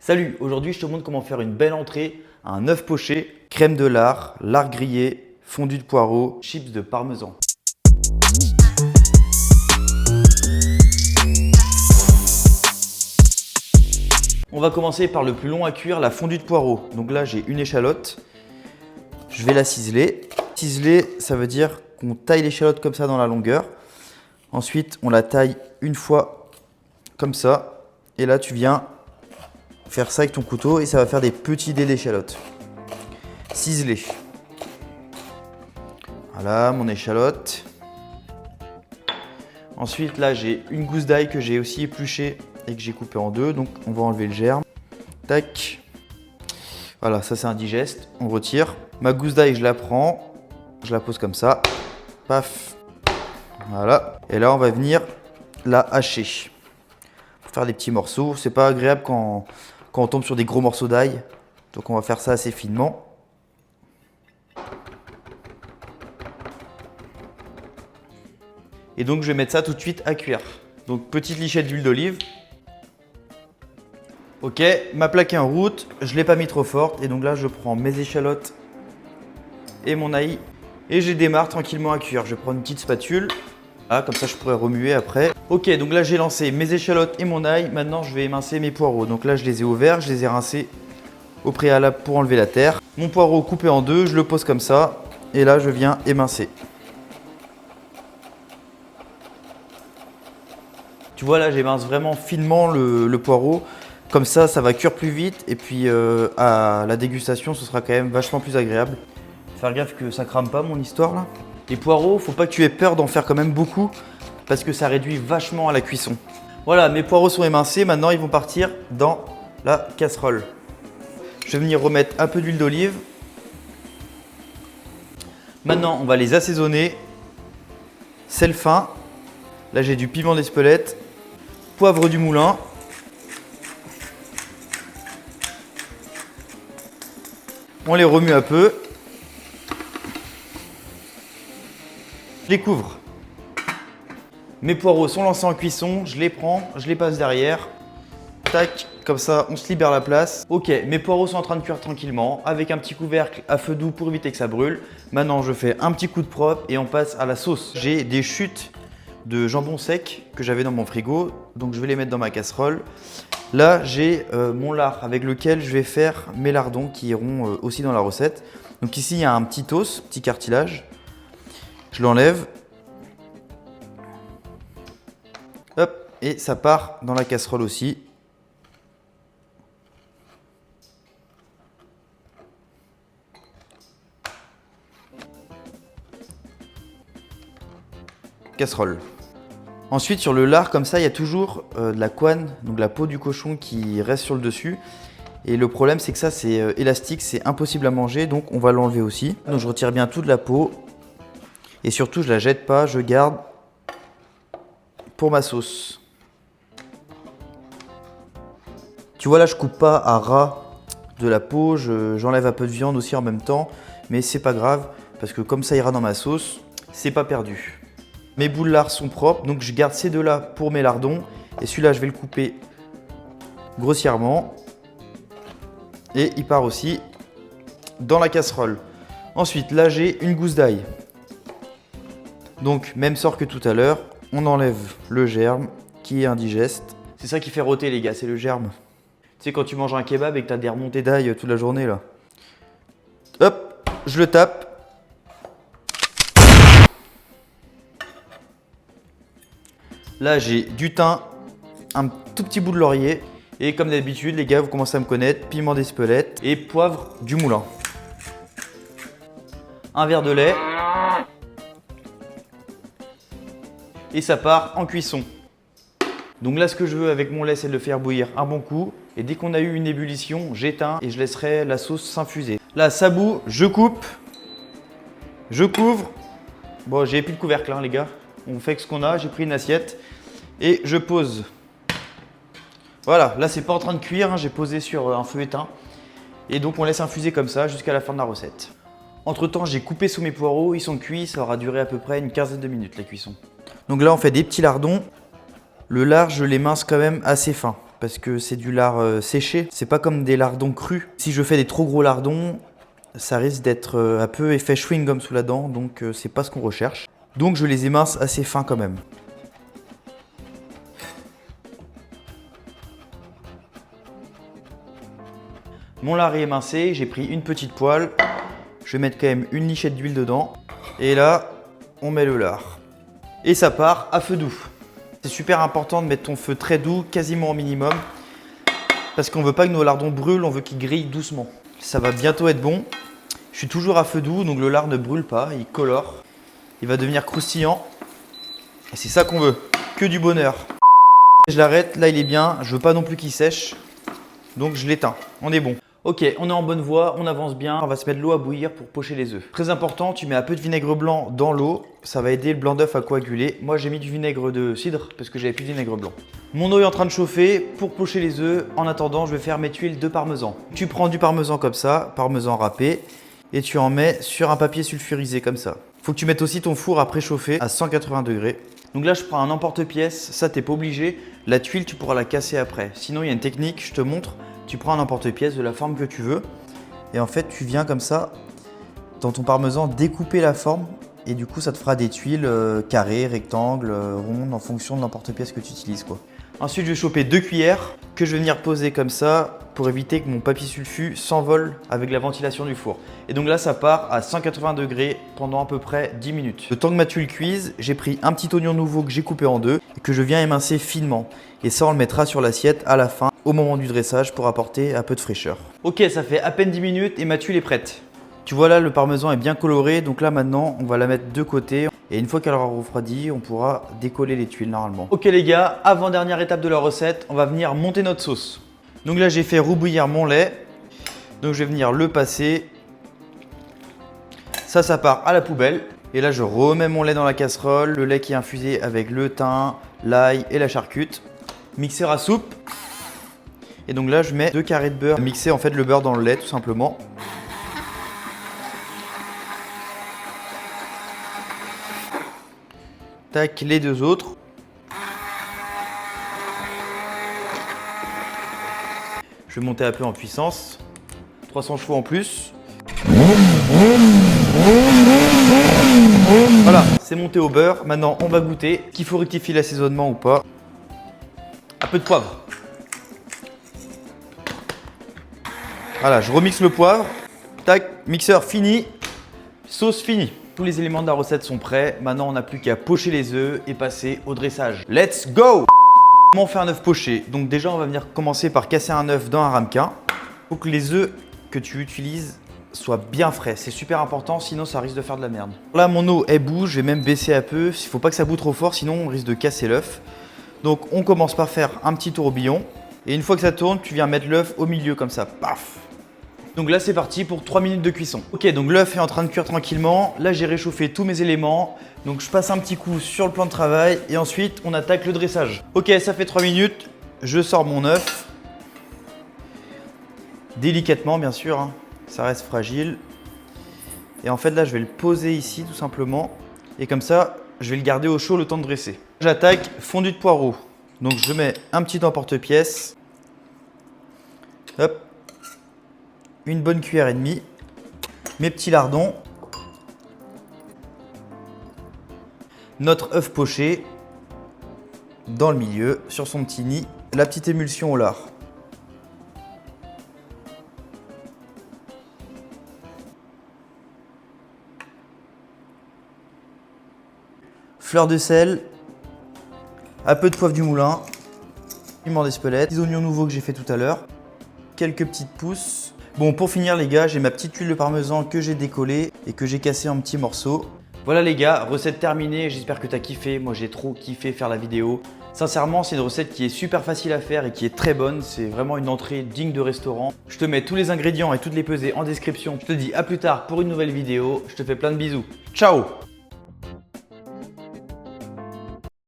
Salut, aujourd'hui je te montre comment faire une belle entrée à un œuf poché, crème de lard, lard grillé, fondu de poireaux, chips de parmesan. On va commencer par le plus long à cuire, la fondue de poireaux. Donc là j'ai une échalote, je vais la ciseler. Ciseler, ça veut dire qu'on taille l'échalote comme ça dans la longueur. Ensuite on la taille une fois comme ça. Et là tu viens faire ça avec ton couteau et ça va faire des petits dés d'échalote. Ciselé. Voilà mon échalote. Ensuite là j'ai une gousse d'ail que j'ai aussi épluchée et que j'ai coupée en deux. Donc on va enlever le germe. Tac. Voilà, ça c'est indigeste. On retire. Ma gousse d'ail je la prends. Je la pose comme ça. Paf. Voilà. Et là on va venir la hacher. Pour faire des petits morceaux. C'est pas agréable quand on tombe sur des gros morceaux d'ail. Donc on va faire ça assez finement. Et donc je vais mettre ça tout de suite à cuire. Donc petite lichette d'huile d'olive. Ok, ma plaque est en route, je ne l'ai pas mis trop forte. Et donc là je prends mes échalotes et mon ail. Et je les démarre tranquillement à cuire. Je prends une petite spatule. Ah, comme ça je pourrais remuer après. Ok, donc là j'ai lancé mes échalotes et mon ail. Maintenant je vais émincer mes poireaux. Donc là je les ai ouverts, je les ai rincés au préalable pour enlever la terre. Mon poireau coupé en deux, je le pose comme ça. Et là je viens émincer. Tu vois là j'émince vraiment finement le poireau. Comme ça va cuire plus vite. Et puis à la dégustation ce sera quand même vachement plus agréable. Faire gaffe que ça crame pas mon histoire là. Les poireaux, faut pas que tu aies peur d'en faire quand même beaucoup parce que ça réduit vachement à la cuisson. Voilà, mes poireaux sont émincés. Maintenant, ils vont partir dans la casserole. Je vais venir remettre un peu d'huile d'olive. Maintenant, on va les assaisonner. Sel fin. Là, j'ai du piment d'Espelette. Poivre du moulin. On les remue un peu. Je les couvre. Mes poireaux sont lancés en cuisson, je les prends, je les passe derrière. Tac, comme ça on se libère la place. Ok, mes poireaux sont en train de cuire tranquillement avec un petit couvercle à feu doux pour éviter que ça brûle. Maintenant je fais un petit coup de propre et on passe à la sauce. J'ai des chutes de jambon sec que j'avais dans mon frigo, donc je vais les mettre dans ma casserole. Là j'ai mon lard avec lequel je vais faire mes lardons qui iront aussi dans la recette. Donc ici il y a un petit os, petit cartilage. Je l'enlève. Hop, et ça part dans la casserole aussi. Casserole. Ensuite, sur le lard, comme ça, il y a toujours de la couenne, donc la peau du cochon qui reste sur le dessus. Et le problème, c'est que ça, c'est élastique, c'est impossible à manger, donc on va l'enlever aussi. Donc je retire bien toute la peau. Et surtout, je ne la jette pas, je garde pour ma sauce. Tu vois là, je coupe pas à ras de la peau, j'enlève un peu de viande aussi en même temps. Mais c'est pas grave, parce que comme ça ira dans ma sauce, c'est pas perdu. Mes boules lard sont propres, donc je garde ces deux-là pour mes lardons. Et celui-là, je vais le couper grossièrement. Et il part aussi dans la casserole. Ensuite, là, j'ai une gousse d'ail. Donc, même sort que tout à l'heure, on enlève le germe qui est indigeste. C'est ça qui fait rôter les gars, c'est le germe. Tu sais quand tu manges un kebab et que tu as des remontées d'ail toute la journée là. Hop, je le tape. Là j'ai du thym, un tout petit bout de laurier. Et comme d'habitude les gars, vous commencez à me connaître, piment d'Espelette et poivre du moulin. Un verre de lait. Et ça part en cuisson. Donc là, ce que je veux avec mon lait, c'est de le faire bouillir un bon coup. Et dès qu'on a eu une ébullition, j'éteins et je laisserai la sauce s'infuser. Là, ça bout, je coupe, je couvre. Bon, j'ai plus de couvercle, hein, les gars. On fait ce qu'on a. J'ai pris une assiette et je pose. Voilà, là, c'est pas en train de cuire. Hein, j'ai posé sur un feu éteint. Et donc, on laisse infuser comme ça jusqu'à la fin de la recette. Entre temps, j'ai coupé sous mes poireaux. Ils sont cuits. Ça aura duré à peu près une quinzaine de minutes, la cuisson. Donc là, on fait des petits lardons. Le lard, je l'émince quand même assez fin. parce que c'est du lard séché. C'est pas comme des lardons crus. Si je fais des trop gros lardons, ça risque d'être un peu effet chewing-gum sous la dent, donc c'est pas ce qu'on recherche. Donc je les émince assez fins quand même. Mon lard est émincé, j'ai pris une petite poêle. Je vais mettre quand même une lichette d'huile dedans. Et là, on met le lard. Et ça part à feu doux. C'est super important de mettre ton feu très doux, quasiment au minimum. Parce qu'on veut pas que nos lardons brûlent, on veut qu'ils grillent doucement. Ça va bientôt être bon. Je suis toujours à feu doux, donc le lard ne brûle pas, il colore. Il va devenir croustillant. Et c'est ça qu'on veut, que du bonheur. Je l'arrête, là il est bien, je veux pas non plus qu'il sèche. Donc je l'éteins, on est bon. Ok, on est en bonne voie, on avance bien. On va se mettre l'eau à bouillir pour pocher les œufs. Très important, tu mets un peu de vinaigre blanc dans l'eau. Ça va aider le blanc d'œuf à coaguler. Moi, j'ai mis du vinaigre de cidre parce que j'avais plus de vinaigre blanc. Mon eau est en train de chauffer pour pocher les œufs. En attendant, je vais faire mes tuiles de parmesan. Tu prends du parmesan comme ça, parmesan râpé, et tu en mets sur un papier sulfurisé comme ça. Faut que tu mettes aussi ton four à préchauffer à 180 degrés. Donc là, je prends un emporte-pièce. Ça, t'es pas obligé. La tuile, tu pourras la casser après. Sinon, il y a une technique, je te montre. Tu prends un emporte-pièce de la forme que tu veux et en fait tu viens comme ça dans ton parmesan découper la forme et du coup ça te fera des tuiles carrées, rectangles, rondes en fonction de l'emporte-pièce que tu utilises quoi. Ensuite je vais choper 2 cuillères que je vais venir poser comme ça pour éviter que mon papier sulfu s'envole avec la ventilation du four. Et donc là ça part à 180 degrés pendant à peu près 10 minutes. Le temps que ma tuile cuise, j'ai pris un petit oignon nouveau que j'ai coupé en deux et que je viens émincer finement. Et ça on le mettra sur l'assiette à la fin au moment du dressage pour apporter un peu de fraîcheur. Ok, ça fait à peine 10 minutes et ma tuile est prête. Tu vois là, le parmesan est bien coloré, donc là maintenant, on va la mettre de côté. Et une fois qu'elle aura refroidi, on pourra décoller les tuiles normalement. Ok les gars, avant-dernière étape de la recette, on va venir monter notre sauce. Donc là, j'ai fait rebouillir mon lait. Donc je vais venir le passer. Ça part à la poubelle. Et là, je remets mon lait dans la casserole, le lait qui est infusé avec le thym, l'ail et la charcute. Mixeur à soupe. Et donc là, je mets 2 carrés de beurre, mixer en fait le beurre dans le lait tout simplement. Tac, les 2 autres. Je vais monter un peu en puissance. 300 chevaux en plus. Voilà, c'est monté au beurre. Maintenant, on va goûter. Qu'il faut rectifier l'assaisonnement ou pas. Un peu de poivre. Voilà, je remixe le poivre. Tac, mixeur fini, sauce finie. Tous les éléments de la recette sont prêts. Maintenant, on n'a plus qu'à pocher les œufs et passer au dressage. Let's go! Comment on fait un œuf poché? Donc déjà, on va venir commencer par casser un œuf dans un ramequin. Il faut que les œufs que tu utilises soient bien frais. C'est super important, sinon ça risque de faire de la merde. Là, mon eau, elle bouge. Je vais même baisser un peu. Il ne faut pas que ça boue trop fort, sinon on risque de casser l'œuf. Donc, on commence par faire un petit tourbillon. Et une fois que ça tourne, tu viens mettre l'œuf au milieu comme ça. Paf! Donc là c'est parti pour 3 minutes de cuisson. Ok, donc l'œuf est en train de cuire tranquillement. Là j'ai réchauffé tous mes éléments. Donc je passe un petit coup sur le plan de travail et ensuite on attaque le dressage. Ok, ça fait 3 minutes. Je sors mon œuf. Délicatement bien sûr, hein. Ça reste fragile. Et en fait là je vais le poser ici tout simplement. Et comme ça je vais le garder au chaud le temps de dresser. J'attaque fondu de poireaux. Donc je mets un petit emporte-pièce. Hop. Une bonne cuillère et demie, mes petits lardons, notre œuf poché dans le milieu, sur son petit nid, la petite émulsion au lard. Fleur de sel, un peu de poivre du moulin, piment d'Espelette, des oignons nouveaux que j'ai fait tout à l'heure, quelques petites pousses. Bon, pour finir les gars, j'ai ma petite tuile de parmesan que j'ai décollée et que j'ai cassée en petits morceaux. Voilà les gars, recette terminée, j'espère que tu as kiffé. Moi j'ai trop kiffé faire la vidéo. Sincèrement, c'est une recette qui est super facile à faire et qui est très bonne. C'est vraiment une entrée digne de restaurant. Je te mets tous les ingrédients et toutes les pesées en description. Je te dis à plus tard pour une nouvelle vidéo. Je te fais plein de bisous. Ciao!